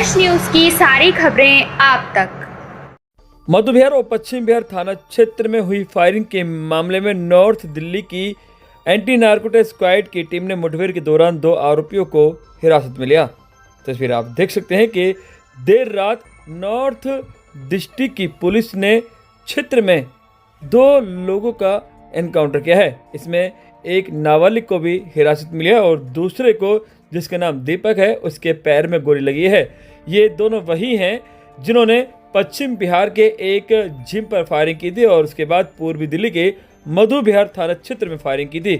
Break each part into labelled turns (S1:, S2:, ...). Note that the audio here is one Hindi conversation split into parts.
S1: देश न्यूज की सारी खबरें आप तक।
S2: मध्य बिहार और पश्चिम बिहार थाना क्षेत्र में हुई फायरिंग के मामले में नॉर्थ दिल्ली की एंटी नारकोटिक स्क्वाड की टीम ने मुठभेड़ के दौरान 2 आरोपियों को हिरासत में लिया। तस्वीर आप देख सकते हैं कि देर रात नॉर्थ डिस्ट्रिक्ट की पुलिस ने क्षेत्र में 2 लोगों का एनकाउंटर किया है। इसमें एक नाबालिग को भी हिरासत में लिया और दूसरे को, जिसका नाम दीपक है, उसके पैर में गोली लगी है। ये दोनों वही हैं जिन्होंने पश्चिम बिहार के एक जिम पर फायरिंग की थी और उसके बाद पूर्वी दिल्ली के मधु बिहार थाना क्षेत्र में फायरिंग की थी।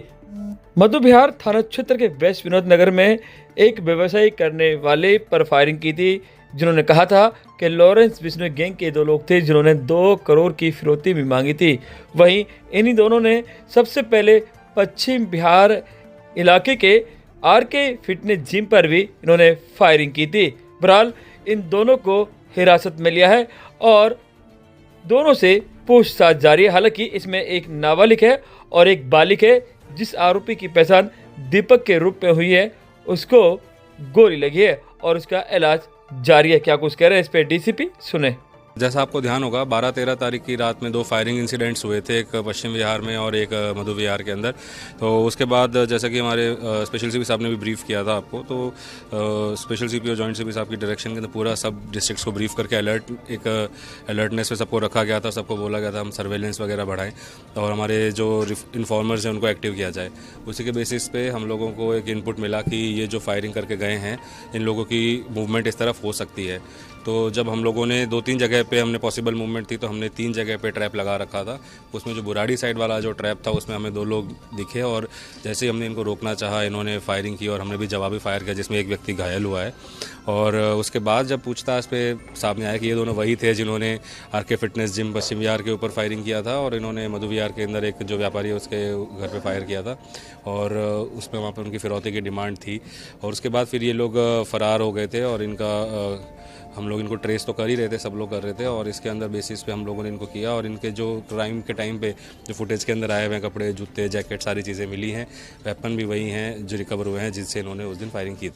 S2: मधु बिहार थाना क्षेत्र के वेस्ट विनोद नगर में एक व्यवसाय करने वाले पर फायरिंग की थी, जिन्होंने कहा था कि लॉरेंस बिश्नोई गैंग के 2 लोग थे जिन्होंने 2 करोड़ की फिरौती भी मांगी थी। वहीं इन्हीं दोनों ने सबसे पहले पश्चिम बिहार इलाके के आरके फिटनेस जिम पर भी इन्होंने फायरिंग की थी। बहरहाल इन दोनों को हिरासत में लिया है और दोनों से पूछताछ जारी है। हालांकि इसमें एक नाबालिग है और एक बालिग है। जिस आरोपी की पहचान दीपक के रूप में हुई है, उसको गोली लगी है और उसका इलाज जारी है। क्या कुछ कह रहे हैं इस पे डीसीपी, सुने।
S3: जैसा आपको ध्यान होगा, 12-13 तारीख की रात में 2 फायरिंग इंसिडेंट्स हुए थे, एक पश्चिम बिहार में और एक मधु बिहार के अंदर। तो उसके बाद जैसा कि हमारे स्पेशल सीपी साहब ने भी ब्रीफ किया था आपको, तो स्पेशल सीपी और जॉइंट सीपी साहब की डायरेक्शन के अंदर पूरा सब डिस्ट्रिक्ट्स को ब्रीफ करके अलर्टनेस में सबको रखा गया था। सबको बोला गया था हम सर्वेलेंस वगैरह बढ़ाएं और हमारे जो इन्फॉर्मर्स हैं उनको एक्टिव किया जाए। उसी के बेसिस पे हम लोगों को एक इनपुट मिला कि ये जो फायरिंग करके गए हैं, इन लोगों की मूवमेंट इस तरफ हो सकती है। तो जब हम लोगों ने 2-3 जगह पे हमने पॉसिबल मूवमेंट थी, तो हमने 3 जगह पे ट्रैप लगा रखा था। उसमें जो बुराड़ी साइड वाला जो ट्रैप था, उसमें हमें 2 लोग दिखे और जैसे ही हमने इनको रोकना चाहा, इन्होंने फायरिंग की और हमने भी जवाबी फायर किया, जिसमें एक व्यक्ति घायल हुआ है। और उसके बाद जब पूछताछ पे सामने आया कि ये दोनों वही थे जिन्होंने आरके फिटनेस जिम पश्चिम बिहार के ऊपर फायरिंग किया था और इन्होंने मधु बिहार के अंदर एक जो व्यापारी है उसके घर पे फायर किया था और उसमें वहाँ पर उनकी फिरौती की डिमांड थी। और उसके बाद फिर ये लोग फ़रार हो गए थे और इनका हम लोग इनको ट्रेस तो कर ही रहे थे, सब लोग कर रहे थे और इसके अंदर बेसिस पे हम लोगों ने इनको किया और इनके जो क्राइम के टाइम पे जो फुटेज के अंदर आए हुए हैं, कपड़े, जूते, जैकेट, सारी चीज़ें मिली हैं। वेपन भी वही हैं जो रिकवर हुए हैं जिससे इन्होंने उस दिन फायरिंग की थी।